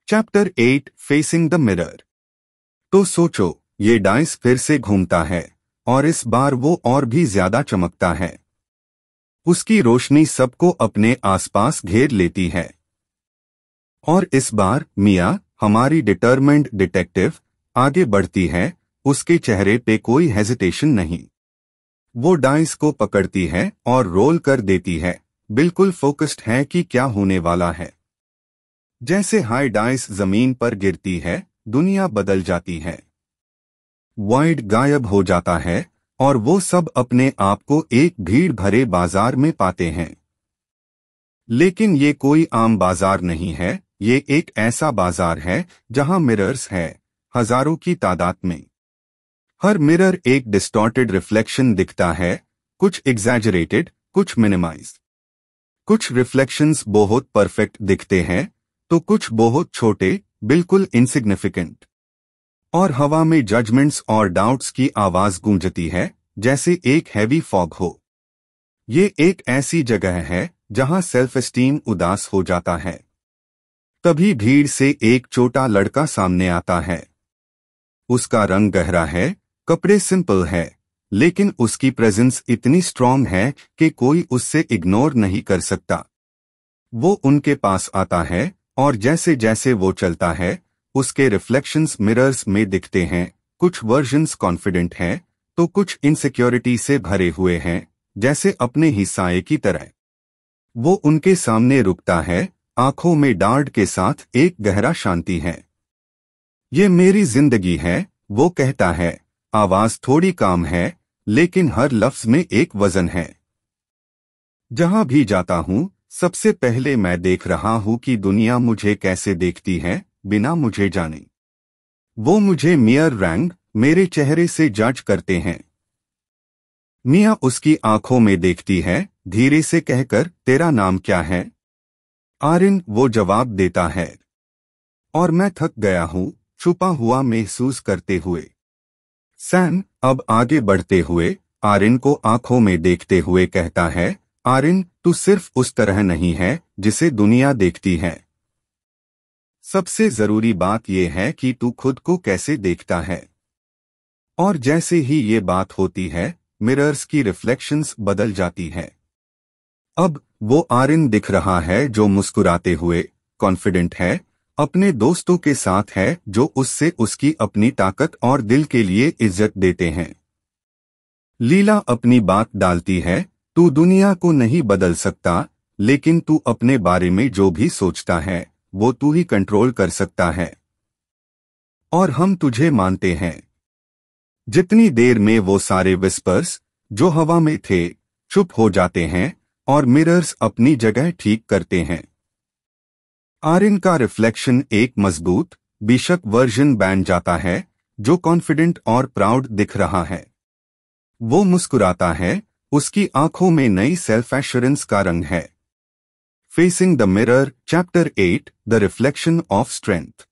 Chapter 8 facing the mirror. तो सोचो, ये डाइस फिर से घूमता है और इस बार वो और भी ज्यादा चमकता है। उसकी रोशनी सबको अपने आसपास घेर लेती है। और इस बार मिया, हमारी डिटरमिन्ड डिटेक्टिव, आगे बढ़ती है। उसके चेहरे पे कोई हेजिटेशन नहीं। वो डाइस को पकड़ती है और रोल कर देती है, बिल्कुल फोकस्ड है कि क्या होने वाला है। जैसे हाई डाइस जमीन पर गिरती है, दुनिया बदल जाती है। वाइड गायब हो जाता है और वो सब अपने आप को एक भीड़ भरे बाजार में पाते हैं। लेकिन ये कोई आम बाजार नहीं है, ये एक ऐसा बाजार है जहां मिरर्स है, हजारों की तादाद में। हर मिरर एक डिस्टॉर्टेड रिफ्लेक्शन दिखता है, कुछ एग्जैजरेटेड, कुछ मिनिमाइज्ड। कुछ रिफ्लेक्शंस बहुत परफेक्ट दिखते हैं तो कुछ बहुत छोटे, बिल्कुल इनसिग्निफिकेंट। और हवा में जजमेंट्स और डाउट्स की आवाज गूंजती है, जैसे एक हैवी फॉग हो। ये एक ऐसी जगह है जहां सेल्फ एस्टीम उदास हो जाता है। तभी भीड़ से एक छोटा लड़का सामने आता है। उसका रंग गहरा है, कपड़े सिंपल है, लेकिन उसकी प्रेजेंस इतनी स्ट्रांग है कि कोई उससे इग्नोर नहीं कर सकता। वो उनके पास आता है और जैसे जैसे वो चलता है, उसके रिफ्लेक्शंस मिरर्स में दिखते हैं। कुछ वर्जन्स कॉन्फिडेंट हैं तो कुछ इनसिक्योरिटी से भरे हुए हैं, जैसे अपने ही साये की तरह। वो उनके सामने रुकता है, आंखों में डार्ड के साथ एक गहरा शांति है। ये मेरी जिंदगी है, वो कहता है। आवाज थोड़ी काम है, लेकिन हर लफ्ज में एक वजन है। जहां भी जाता हूं, सबसे पहले मैं देख रहा हूं कि दुनिया मुझे कैसे देखती है, बिना मुझे जाने। वो मुझे मियर रैंग, मेरे चेहरे से जज करते हैं। मिया उसकी आंखों में देखती है, धीरे से कहकर, तेरा नाम क्या है? आरिन, वो जवाब देता है। और मैं थक गया हूं, छुपा हुआ महसूस करते हुए। सैम, अब आगे बढ़ते हुए, आरिन को आंखों में देखते हुए कहता है, आरिन, तू सिर्फ उस तरह नहीं है जिसे दुनिया देखती है। सबसे जरूरी बात यह है कि तू खुद को कैसे देखता है। और जैसे ही ये बात होती है, मिरर्स की रिफ्लेक्शंस बदल जाती है। अब वो आरिन दिख रहा है जो मुस्कुराते हुए, कॉन्फिडेंट है, अपने दोस्तों के साथ है जो उससे उसकी अपनी ताकत और दिल के लिए इज्जत देते हैं। लीला अपनी बात डालती है, तू दुनिया को नहीं बदल सकता, लेकिन तू अपने बारे में जो भी सोचता है वो तू ही कंट्रोल कर सकता है। और हम तुझे मानते हैं। जितनी देर में वो सारे विस्पर्स जो हवा में थे चुप हो जाते हैं और मिरर्स अपनी जगह ठीक करते हैं। आरिन का रिफ्लेक्शन एक मजबूत, बेशक वर्जन बन जाता है जो कॉन्फिडेंट और प्राउड दिख रहा है। वो मुस्कुराता है, उसकी आंखों में नई सेल्फ एश्योरेंस का रंग है। Facing the mirror, chapter 8, the reflection of strength.